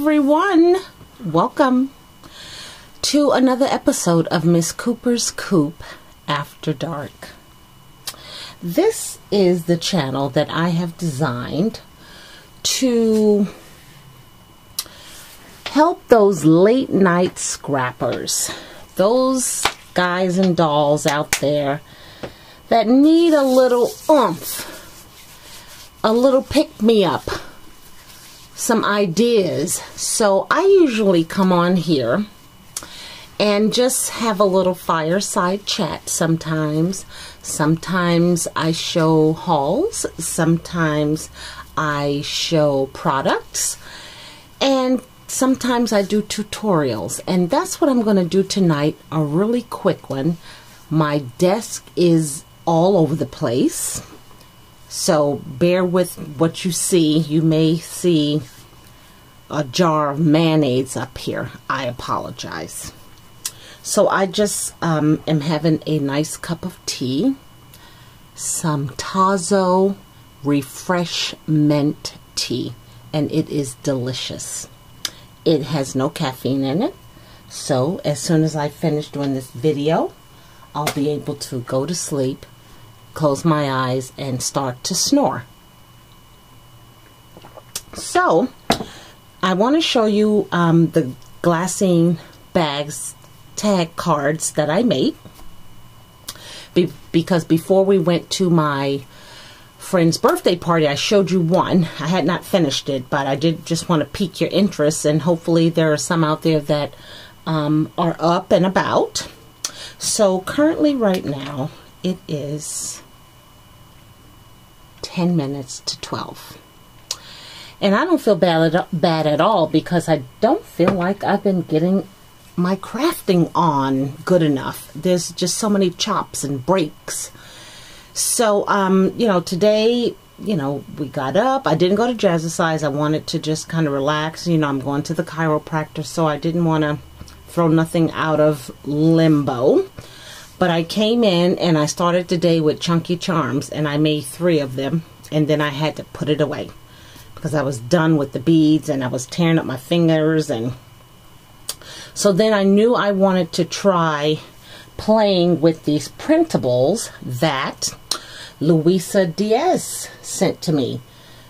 everyone, welcome to another episode of Miss Cooper's Coop After Dark. This is the channel that I have designed to help those late night scrappers, those guys and dolls out there that need a little oomph, a little pick-me-up, some ideas. So I usually come on here and just have a little fireside chat sometimes. Sometimes I show hauls, sometimes I show products, and sometimes I do tutorials. And that's what I'm going to do tonight, a really quick one. My desk is all over the place, so bear with what you see. You may see a jar of mayonnaise up here. I apologize. So I just am having a nice cup of tea, some Tazo refreshment tea, and it is delicious. It has no caffeine in it, so as soon as I finish doing this video, I'll be able to go to sleep, close my eyes, and start to snore. So I want to show you the glassine bags tag cards that I made, because before we went to my friend's birthday party, I showed you one. I had not finished it, but I did just want to pique your interest, and hopefully there are some out there that are up and about. So currently right now it is 10 minutes to 12. And I don't feel bad at all, because I don't feel like I've been getting my crafting on good enough. There's just so many chops and breaks. So, you know, today, you know, we got up. I didn't go to Jazzercise. I wanted to just kind of relax. You know, I'm going to the chiropractor, so I didn't want to throw nothing out of limbo. But I came in and I started the day with Chunky Charms, and I made 3 of them, and then I had to put it away because I was done with the beads and I was tearing up my fingers. And so then I knew I wanted to try playing with these printables that Luisa Diaz sent to me.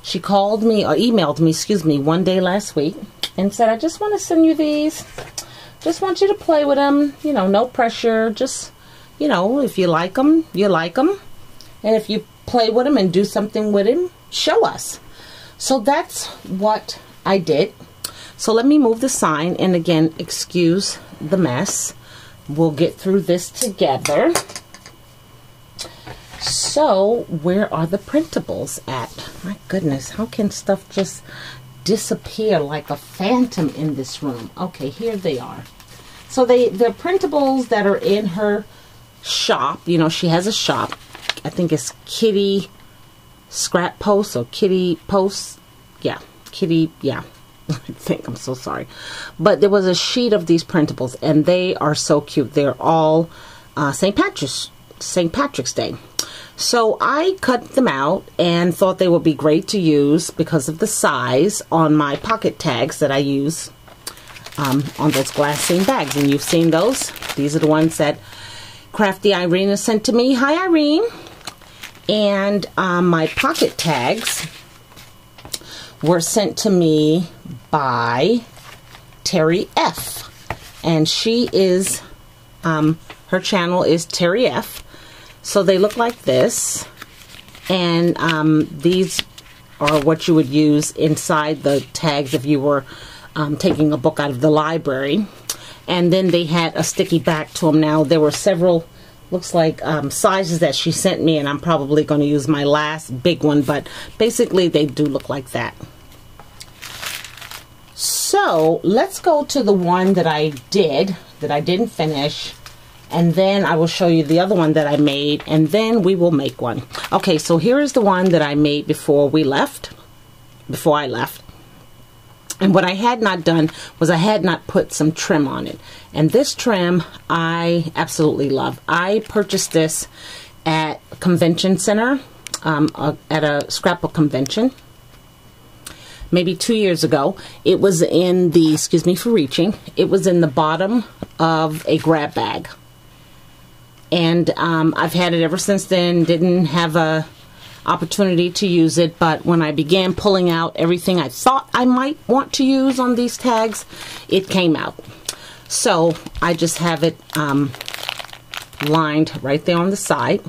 She called me, or emailed me, excuse me, one day last week and said, I just want to send you these. Just want you to play with them. You know, no pressure. Just, you know, if you like them, you like them. And if you play with them and do something with them, show us. So that's what I did. So let me move the sign, and again, excuse the mess. We'll get through this together. So where are the printables at? My goodness, how can stuff just disappear like a phantom in this room? Okay, here they are. So they're printables that are in her shop. You know, she has a shop. I think it's Kitty Scrap Post or Kitty Post. Yeah, Kitty, yeah. I think, I'm so sorry. But there was a sheet of these printables, and they are so cute. They're all St. Patrick's Day. So I cut them out and thought they would be great to use because of the size on my pocket tags that I use on those glassine bags. And you've seen those. These are the ones that Crafty Irene has sent to me. Hi, Irene. And my pocket tags were sent to me by Terry F. And she is, her channel is Terry F. So they look like this. And these are what you would use inside the tags if you were taking a book out of the library. And then they had a sticky back to them. Now there were several, looks like sizes that she sent me, and I'm probably going to use my last big one, but basically they do look like that. So let's go to the one that I didn't finish, and then I will show you the other one that I made, and then we will make one. Okay, so here is the one that I made before I left. And what I had not done was I had not put some trim on it. And this trim I absolutely love. I purchased this at a convention center, at a scrapbook convention. maybe 2 years ago. It was in the, excuse me for reaching, it was in the bottom of a grab bag. And I've had it ever since then. Didn't have a opportunity to use it, but when I began pulling out everything I thought I might want to use on these tags, it came out. So I just have it lined right there on the side.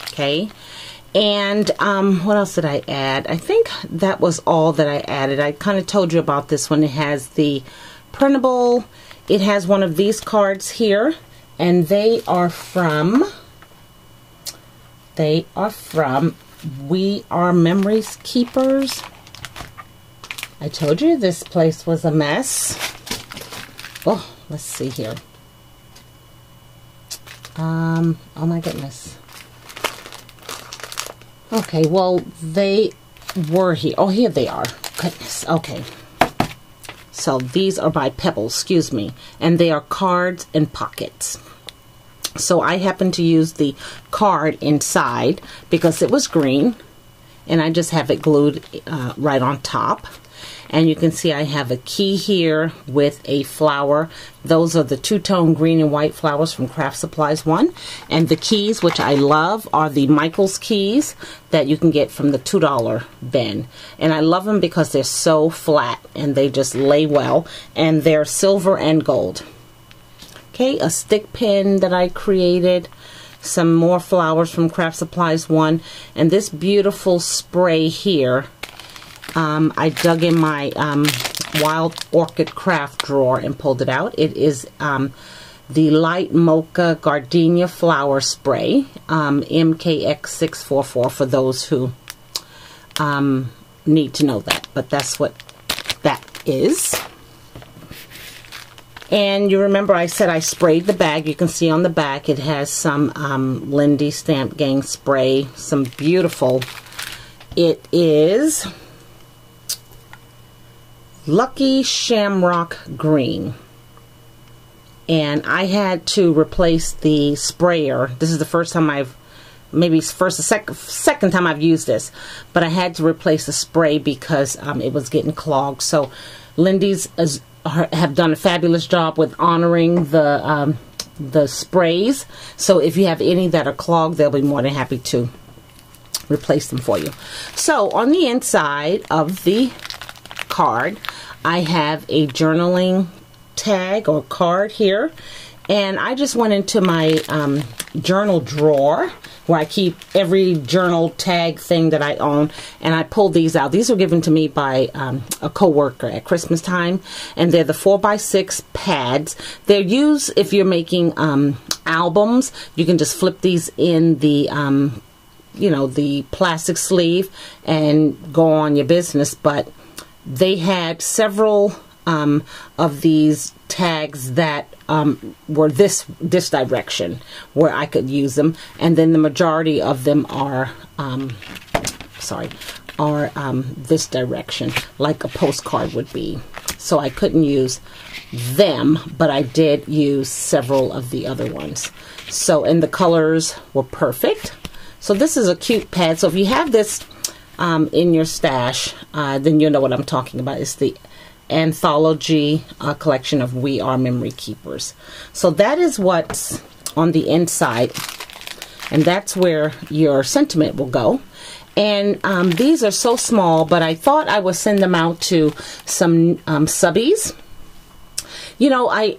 Okay. And what else did I add? I think that was all that I added. I kind of told you about this one. It has the printable. It has one of these cards here, and they are from We Are Memories Keepers. I told you this place was a mess. Oh, let's see here. Oh my goodness. Okay, well, they were here. Oh, here they are. Goodness. Okay. So these are by Pebbles, excuse me. And they are cards and pockets. So I happened to use the card inside because it was green. And I just have it glued right on top. And you can see I have a key here with a flower. Those are the two-tone green and white flowers from Craft Supplies 1. And the keys, which I love, are the Michaels keys that you can get from the $2 bin. And I love them because they're so flat and they just lay well. And they're silver and gold. Okay, a stick pin that I created. Some more flowers from Craft Supplies 1. And this beautiful spray here. I dug in my Wild Orchid craft drawer and pulled it out. It is the Light Mocha Gardenia Flower Spray, MKX644, for those who need to know that. But that's what that is. And you remember I said I sprayed the bag. You can see on the back it has some Lindy Stamp Gang spray. Some beautiful. It is Lucky Shamrock Green. And I had to replace the sprayer. This is the first time second time I've used this. But I had to replace the spray because it was getting clogged. So Lindy's have done a fabulous job with honoring the sprays. So if you have any that are clogged, they'll be more than happy to replace them for you. So on the inside of the card, I have a journaling tag or card here, and I just went into my journal drawer where I keep every journal tag thing that I own, and I pulled these out. These were given to me by a co-worker at Christmas time, and they're the 4x6 pads. They're used if you're making albums. You can just flip these in the the plastic sleeve and go on your business. But they had several of these tags that were this direction where I could use them, and then the majority of them are this direction, like a postcard would be. So I couldn't use them, but I did use several of the other ones. So, and the colors were perfect. So this is a cute pad. So if you have this in your stash, then you'll know what I'm talking about. It's the anthology collection of We Are Memory Keepers. So that is what's on the inside, and that's where your sentiment will go. And these are so small, but I thought I would send them out to some subbies. You know, I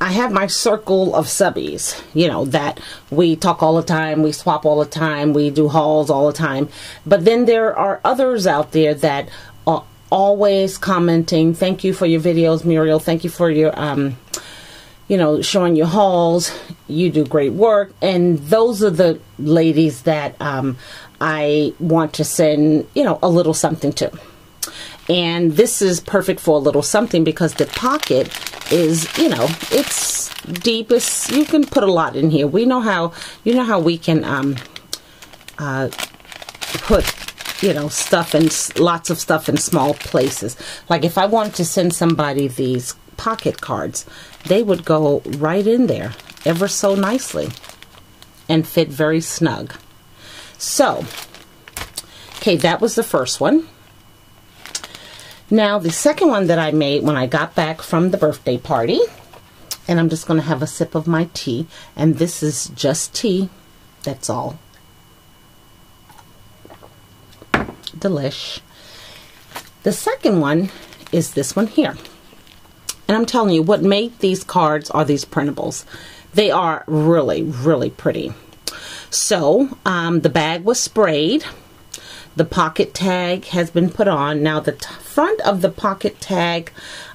have my circle of subbies, you know, that we talk all the time, we swap all the time, we do hauls all the time. But then there are others out there that are always commenting, thank you for your videos, Muriel, thank you for your, you know, showing your hauls, you do great work. And those are the ladies that I want to send, you know, a little something to. And this is perfect for a little something because the pocket is, you know, it's deep. You can put a lot in here. We know how, you know how we can put, you know, stuff in, lots of stuff in small places. Like if I wanted to send somebody these pocket cards, they would go right in there ever so nicely and fit very snug. So, okay, that was the first one. Now, the second one that I made when I got back from the birthday party, and I'm just going to have a sip of my tea, and this is just tea, that's all. Delish. The second one is this one here. And I'm telling you, what made these cards are these printables. They are really, really pretty. So, the bag was sprayed. The pocket tag has been put on. Now, the front of the pocket tag,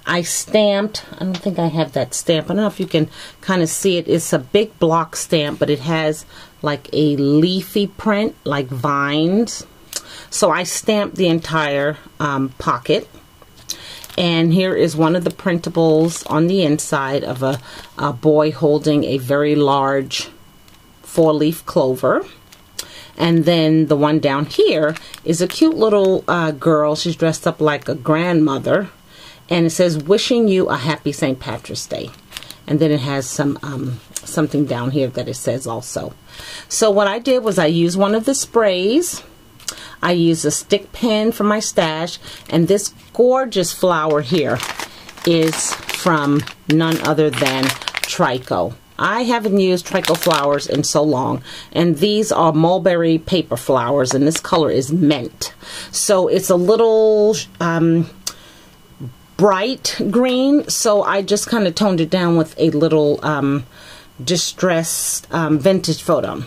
I stamped. I don't think I have that stamp. I don't know if you can kind of see it. It's a big block stamp, but it has like a leafy print, like vines. So I stamped the entire pocket. And here is one of the printables on the inside of a boy holding a very large 4-leaf clover. And then the one down here is a cute little girl. She's dressed up like a grandmother. And it says, wishing you a happy St. Patrick's Day. And then it has some something down here that it says also. So what I did was I used one of the sprays. I used a stick pin from my stash. And this gorgeous flower here is from none other than Trico. I haven't used Trico flowers in so long, and these are mulberry paper flowers, and this color is mint. So it's a little bright green, so I just kind of toned it down with a little distressed vintage photo.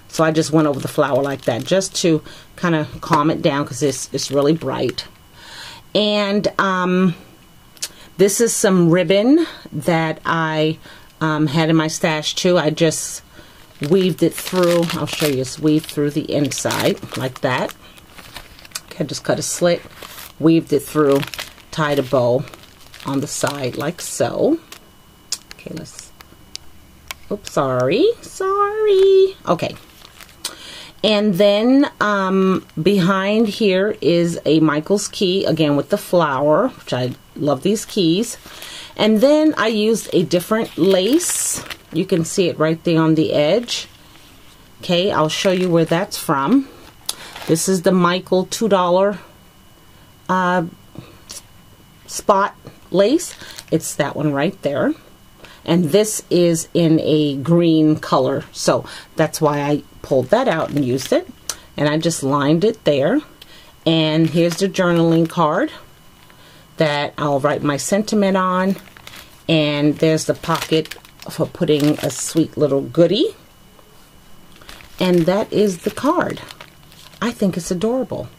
So I just went over the flower like that, just to kind of calm it down, because it's really bright. And this is some ribbon that I had in my stash too. I just weaved it through. I'll show you. It's weaved through the inside like that. Okay, just cut a slit, weaved it through, tied a bow on the side like so. Okay, let's. Oops, sorry. Okay. And then behind here is a Michael's key, again with the flower, which I love these keys. And then I used a different lace. You can see it right there on the edge. Okay, I'll show you where that's from. This is the Michael $2 spot lace. It's that one right there. And this is in a green color. So that's why I pulled that out and used it. And I just lined it there. And here's the journaling card that I'll write my sentiment on. And there's the pocket for putting a sweet little goodie. And that is the card. I think it's adorable.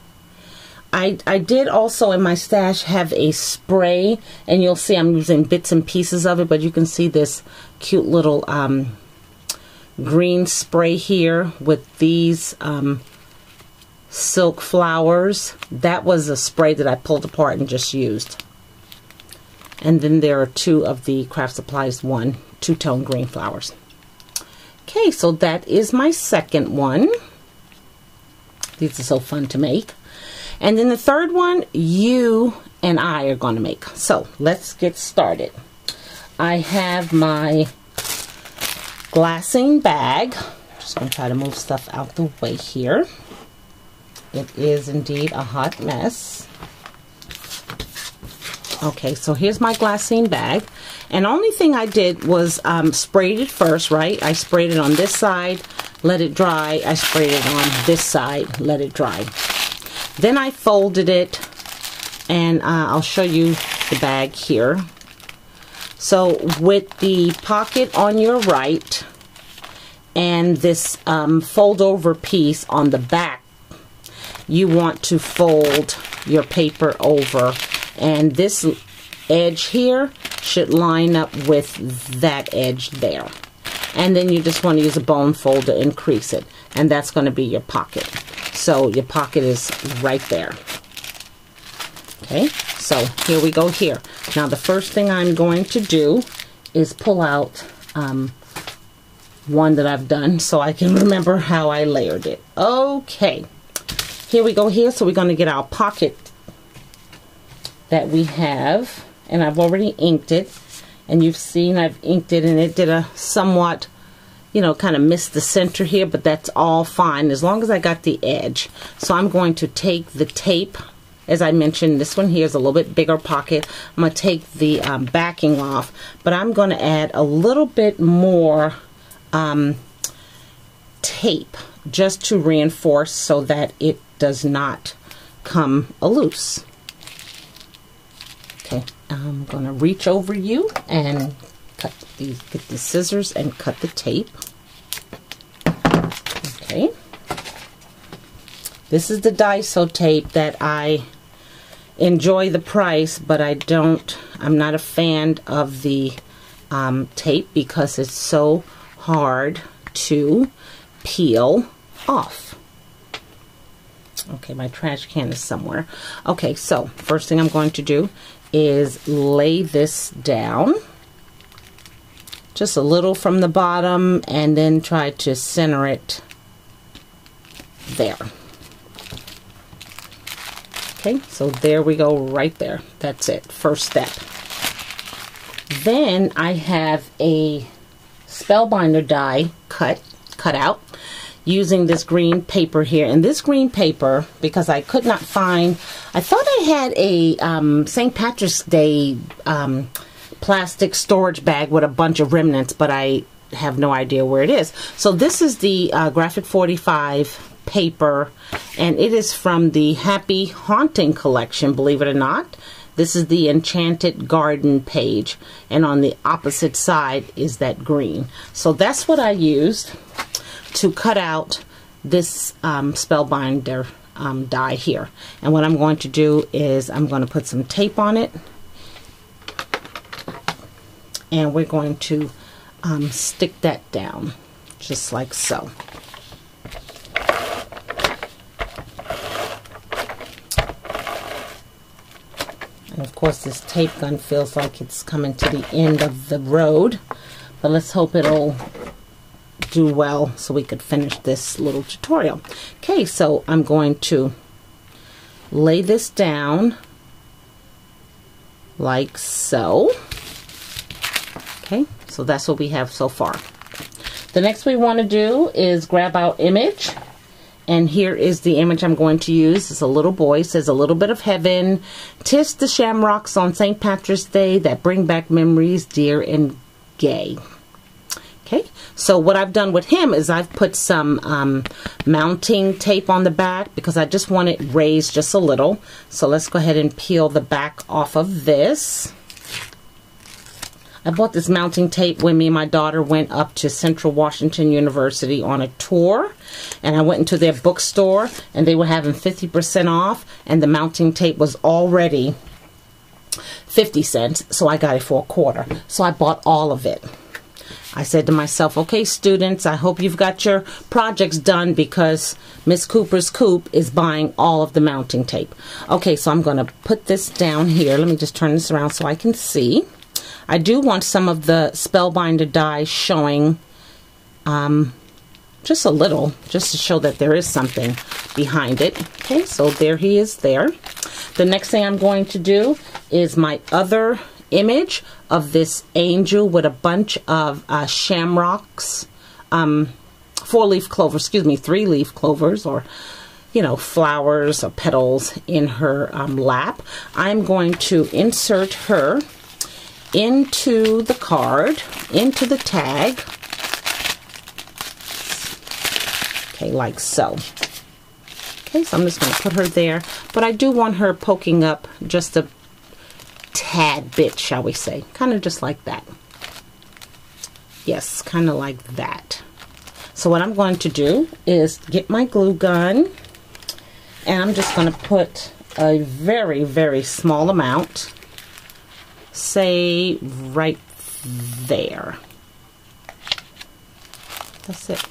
I did also in my stash have a spray, and you'll see I'm using bits and pieces of it, but you can see this cute little green spray here with these silk flowers. That was a spray that I pulled apart and just used. And then there are two of the Craft Supplies two-tone green flowers. Okay, so that is my second one. These are so fun to make. And then the third one, you and I are going to make. So let's get started. I have my glassine bag. Just going to try to move stuff out the way here. It is indeed a hot mess. Okay, so here's my glassine bag. And the only thing I did was sprayed it first, right? I sprayed it on this side, let it dry. I sprayed it on this side, let it dry. Then I folded it, and I'll show you the bag here. So with the pocket on your right and this fold over piece on the back, you want to fold your paper over, and this edge here should line up with that edge there. And then you just want to use a bone fold to increase it, and that's going to be your pocket. So your pocket is right there. Okay, so here we go here. Now the first thing I'm going to do is pull out one that I've done so I can remember how I layered it. Okay, here we go here. So we're going to get our pocket that we have, and I've already inked it, and you've seen I've inked it, and it did a somewhat, you know, kind of missed the center here, but that's all fine as long as I got the edge. So I'm going to take the tape as I mentioned, this one here is a little bit bigger pocket. I'm going to take the backing off, but I'm going to add a little bit more tape just to reinforce so that it does not come loose. Okay, I'm going to reach over you and cut these, get the scissors and cut the tape. Okay. This is the Daiso tape that I enjoy the price, but I'm not a fan of the tape because it's so hard to peel off. Okay, my trash can is somewhere. Okay, so first thing I'm going to do is lay this down just a little from the bottom and then try to center it there. Okay, so there we go, right there. That's it, first step. Then I have a spellbinder die cut out using this green paper here. And this green paper, because I could not find, I thought I had a St. Patrick's Day plastic storage bag with a bunch of remnants, but I have no idea where it is. So this is the Graphic 45 paper, and it is from the Happy Haunting collection, believe it or not. This is the Enchanted Garden page, and on the opposite side is that green. So that's what I used to cut out this spellbinder die here. And what I'm going to do is I'm going to put some tape on it, and we're going to stick that down just like so. And of course this tape gun feels like it's coming to the end of the road, but let's hope it'll do well so we could finish this little tutorial. Okay, so I'm going to lay this down like so. Okay, so that's what we have so far. The next we want to do is grab our image. And here is the image I'm going to use. It's a little boy. It says, "A little bit of heaven. 'Tis the shamrocks on St. Patrick's Day that bring back memories dear and gay." Okay, so what I've done with him is I've put some mounting tape on the back because I just want it raised just a little. So let's go ahead and peel the back off of this. I bought this mounting tape when me and my daughter went up to Central Washington University on a tour, and I went into their bookstore and they were having 50% off, and the mounting tape was already 50 cents, so I got it for $1. So I bought all of it. I said to myself, okay, students, I hope you've got your projects done because Miss Cooper's Coop is buying all of the mounting tape. Okay, so I'm going to put this down here. Let me just turn this around so I can see. I do want some of the spellbinder die showing just a little, just to show that there is something behind it. Okay, so there he is there. The next thing I'm going to do is my other image of this angel with a bunch of shamrocks, 4-leaf clover, excuse me, 3-leaf clovers, or you know, flowers or petals in her lap. I'm going to insert her into the card, into the tag. Okay, like so. Okay, so I'm just going to put her there, but I do want her poking up just a tad bit, shall we say. Kind of just like that. Yes, kind of like that. So what I'm going to do is get my glue gun, and I'm just going to put a very, very small amount, say right there. That's it.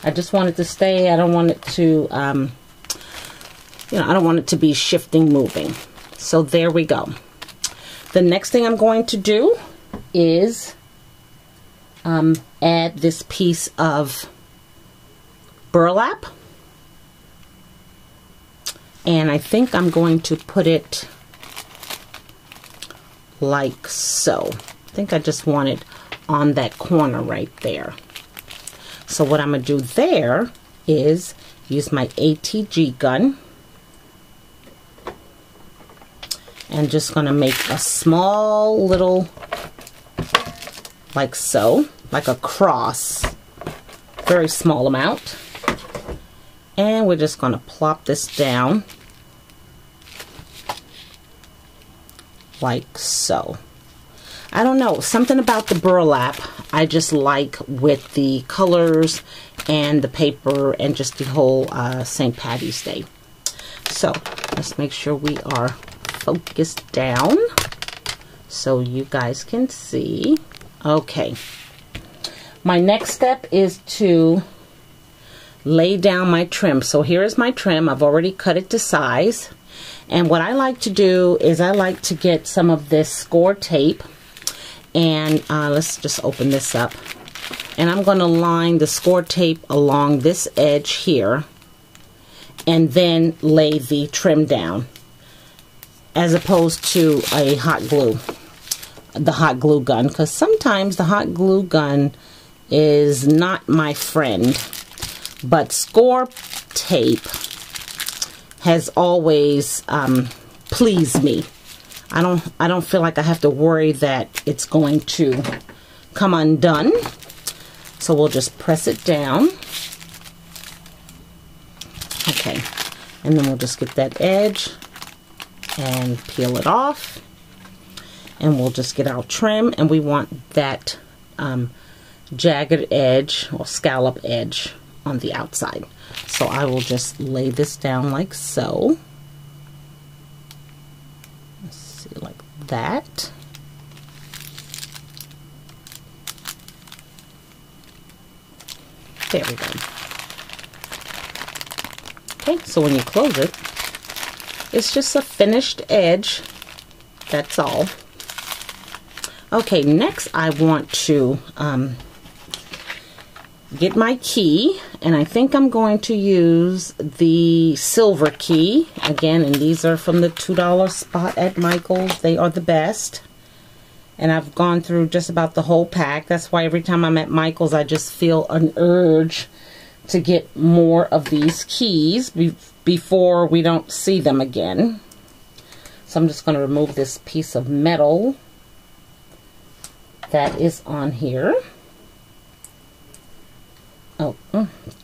I just want it to stay. I don't want it to, you know, I don't want it to be shifting, moving. So there we go. The next thing I'm going to do is add this piece of burlap. And I think I'm going to put it like so. I think I just want it on that corner right there. So what I'm going to do there is use my ATG gun And just going to make a small little, like so, like a cross, very small amount. And we're just going to plop this down like so. I don't know, something about the burlap I just like with the colors and the paper and just the whole St. Patty's Day. So let's make sure we are focused down so you guys can see. Okay, my next step is to lay down my trim. So here is my trim. I've already cut it to size, and what I like to do is I like to get some of this score tape, and let's just open this up, and I'm going to line the score tape along this edge here and then lay the trim down, as opposed to a hot glue, the hot glue gun, because sometimes the hot glue gun is not my friend. But score tape has always pleased me. I don't feel like I have to worry that it's going to come undone. So we'll just press it down. Okay, and then we'll just get that edge and peel it off. And we'll just get our trim, and we want that jagged edge or scallop edge on the outside. So I will just lay this down like so. Let's see, like that. There we go. Okay, so when you close it, it's just a finished edge. That's all. Okay, next I want to get my key, and I think I'm going to use the silver key again, and these are from the $2 spot at Michael's. They are the best, and I've gone through just about the whole pack. That's why every time I'm at Michael's I just feel an urge to get more of these keys before we don't see them again. So I'm just going to remove this piece of metal that is on here. Oh,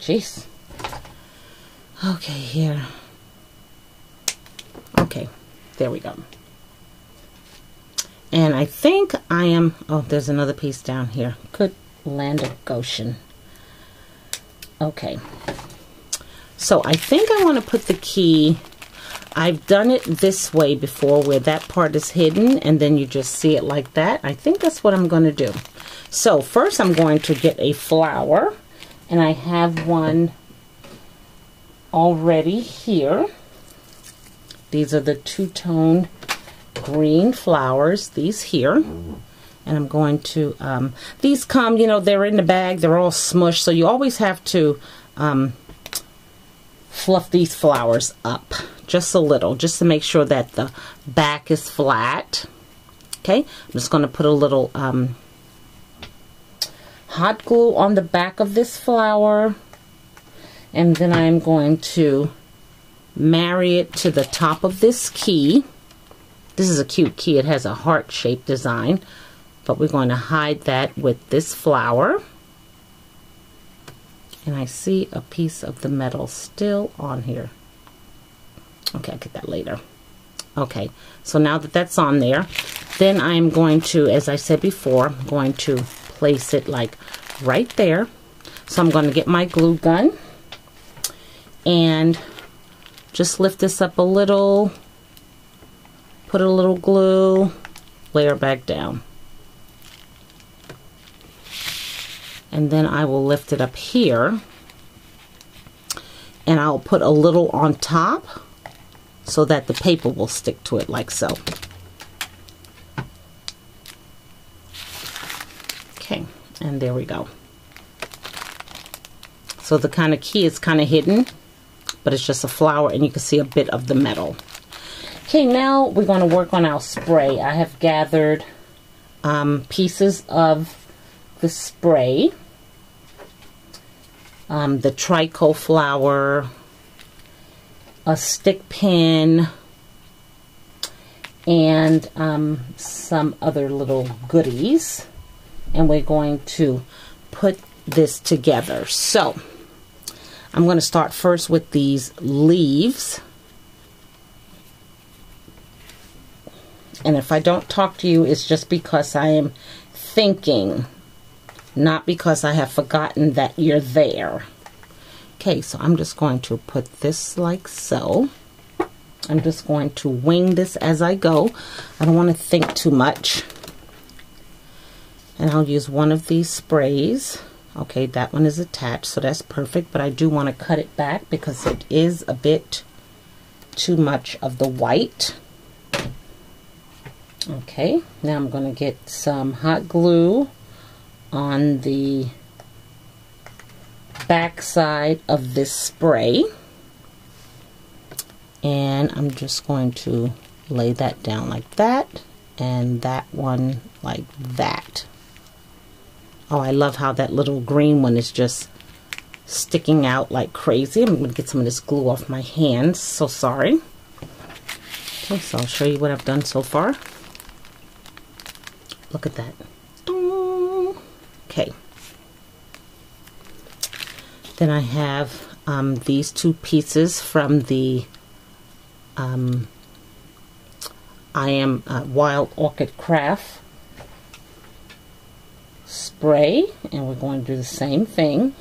jeez. Okay, here. Okay, there we go. And I think I am, oh, there's another piece down here. Good land of Goshen. Okay. So I think I want to put the key, I've done it this way before where that part is hidden and then you just see it like that. I think that's what I'm going to do. So first I'm going to get a flower. And I have one already here. These are the two-tone green flowers, these here. And I'm going to, these come, you know, they're in the bag, they're all smushed, so you always have to fluff these flowers up just a little, just to make sure that the back is flat. Okay, I'm just going to put a little hot glue on the back of this flower, and then I'm going to marry it to the top of this key. This is a cute key. It has a heart-shaped design, but we're going to hide that with this flower. And I see a piece of the metal still on here. Okay, I'll get that later. Okay, so now that that's on there, then I'm going to, as I said before, I'm going to place it like right there. So I'm going to get my glue gun and just lift this up a little, put a little glue, layer back down. And then I will lift it up here and I'll put a little on top so that the paper will stick to it like so. Okay, and there we go. So the kind of key is kind of hidden, but it's just a flower and you can see a bit of the metal. Okay, now we're going to work on our spray. I have gathered pieces of the spray, the trico flower, a stick pin, and some other little goodies, and we're going to put this together. So I'm going to start first with these leaves, and if I don't talk to you, it's just because I am thinking, not because I have forgotten that you're there. Okay, so I'm just going to put this like so. I'm just going to wing this as I go. I don't want to think too much. And I'll use one of these sprays. Okay, that one is attached, so that's perfect, but I do want to cut it back because it is a bit too much of the white. Okay, now I'm going to get some hot glue on the back side of this spray. And I'm just going to lay that down like that, and that one like that. Oh, I love how that little green one is just sticking out like crazy. I'm going to get some of this glue off my hands, so sorry. Okay, so I'll show you what I've done so far. Look at that. Okay. Then I have these two pieces from the I Am Wild Orchid Craft spray, and we're going to do the same thing.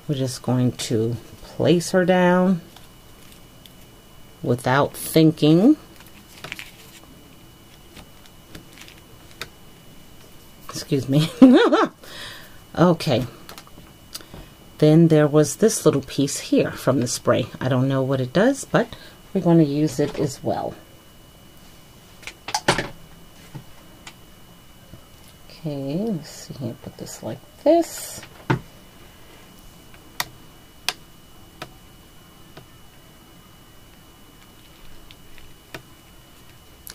We're just going to place her down without thinking. Excuse me. Okay. Then there was this little piece here from the spray. I don't know what it does, but we're going to use it as well. Okay, let's see here. Put this like this.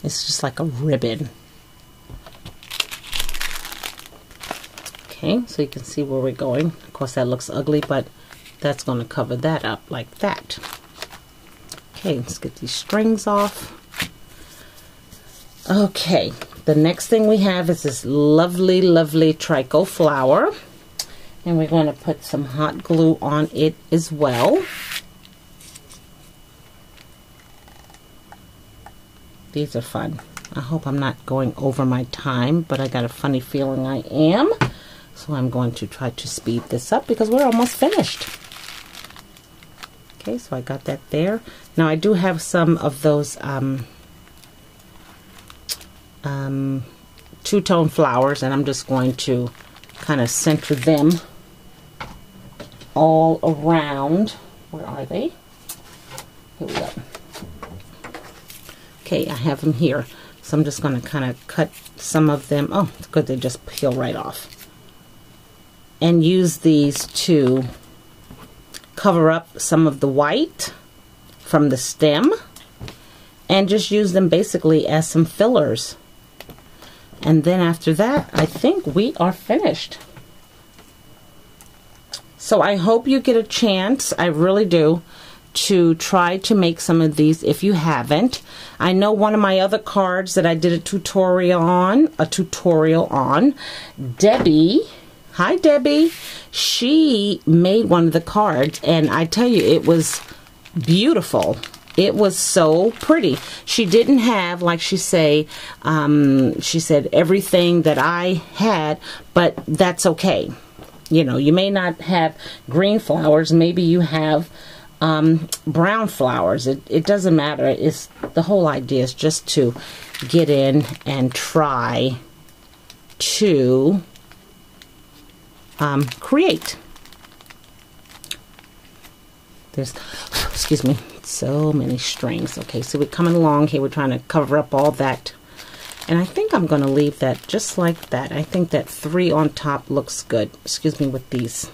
It's just like a ribbon. Okay, so you can see where we're going. Of course, that looks ugly, but that's going to cover that up like that. Okay, let's get these strings off. Okay, the next thing we have is this lovely, lovely trico flower. And we're going to put some hot glue on it as well. These are fun. I hope I'm not going over my time, but I got a funny feeling I am. So I'm going to try to speed this up because we're almost finished. Okay, so I got that there. Now I do have some of those two-tone flowers, and I'm just going to kind of center them all around. Where are they? Here we go. Okay, I have them here. So I'm just going to kind of cut some of them. Oh, it's good, they just peel right off. And use these to cover up some of the white from the stem, and just use them basically as some fillers. And then after that, I think we are finished. So I hope you get a chance, I really do, to try to make some of these if you haven't. I know one of my other cards that I did a tutorial on, Debbie. Hi, Debbie. She made one of the cards, and I tell you, it was beautiful. It was so pretty. She didn't have, like she said, everything that I had, but that's okay. You know, you may not have green flowers. Maybe you have brown flowers. It doesn't matter. It's the whole idea is just to get in and try to create. There's, excuse me, so many strings. Okay, so we're coming along here. We're trying to cover up all that. And I think I'm going to leave that just like that. I think that 3 on top looks good. Excuse me, with these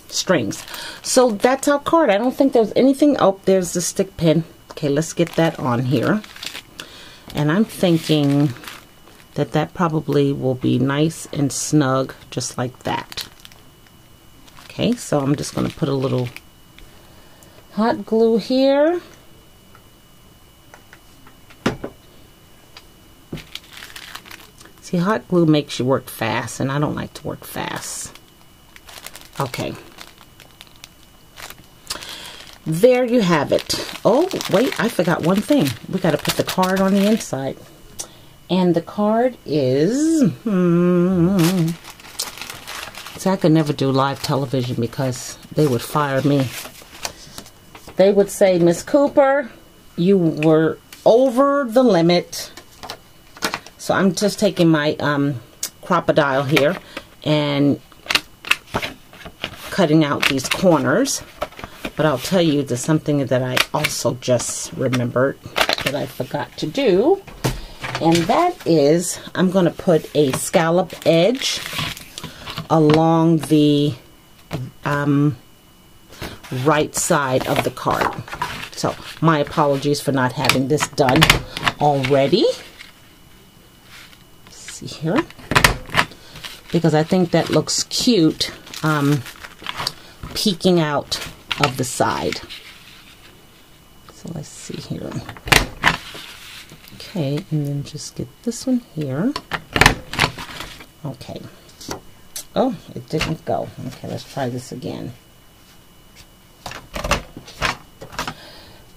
strings. So that's our card. I don't think there's anything. Oh, there's the stick pin. Okay, let's get that on here. And I'm thinking that that probably will be nice and snug just like that. Okay, so I'm just going to put a little hot glue here. See, hot glue makes you work fast, and I don't like to work fast. Okay. There you have it. Oh, wait, I forgot one thing. We got to put the card on the inside. And the card is... See, I could never do live television because they would fire me. They would say, Miss Cooper, you were over the limit. So I'm just taking my crocodile here and cutting out these corners. But I'll tell you, there's something that I also just remembered that I forgot to do. And that is, I'm going to put a scallop edge along the right side of the card. So, my apologies for not having this done already. Let's see here. Because I think that looks cute, peeking out of the side. So let's see here. Okay, and then just get this one here. Okay. Oh, it didn't go. Okay, let's try this again.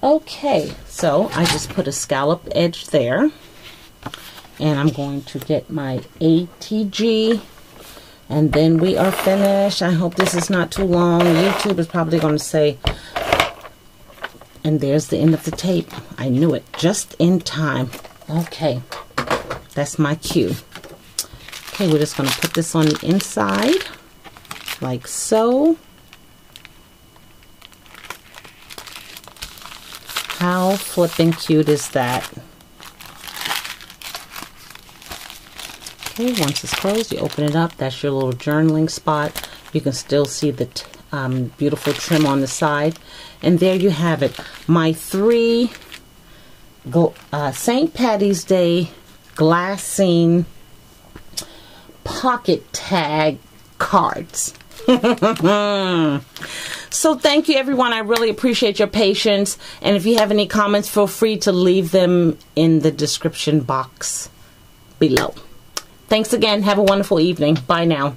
Okay, so I just put a scallop edge there. And I'm going to get my ATG. And then we are finished. I hope this is not too long. YouTube is probably going to say, and there's the end of the tape. I knew it just in time. Okay, that's my cue. Okay, we're just going to put this on the inside, like so. How flippin' cute is that? Okay, once it's closed, you open it up. That's your little journaling spot. You can still see the beautiful trim on the side. And there you have it. My 3 St. Patty's Day glassine pocket tag cards. So thank you, everyone. I really appreciate your patience. And if you have any comments, feel free to leave them in the description box below. Thanks again. Have a wonderful evening. Bye now.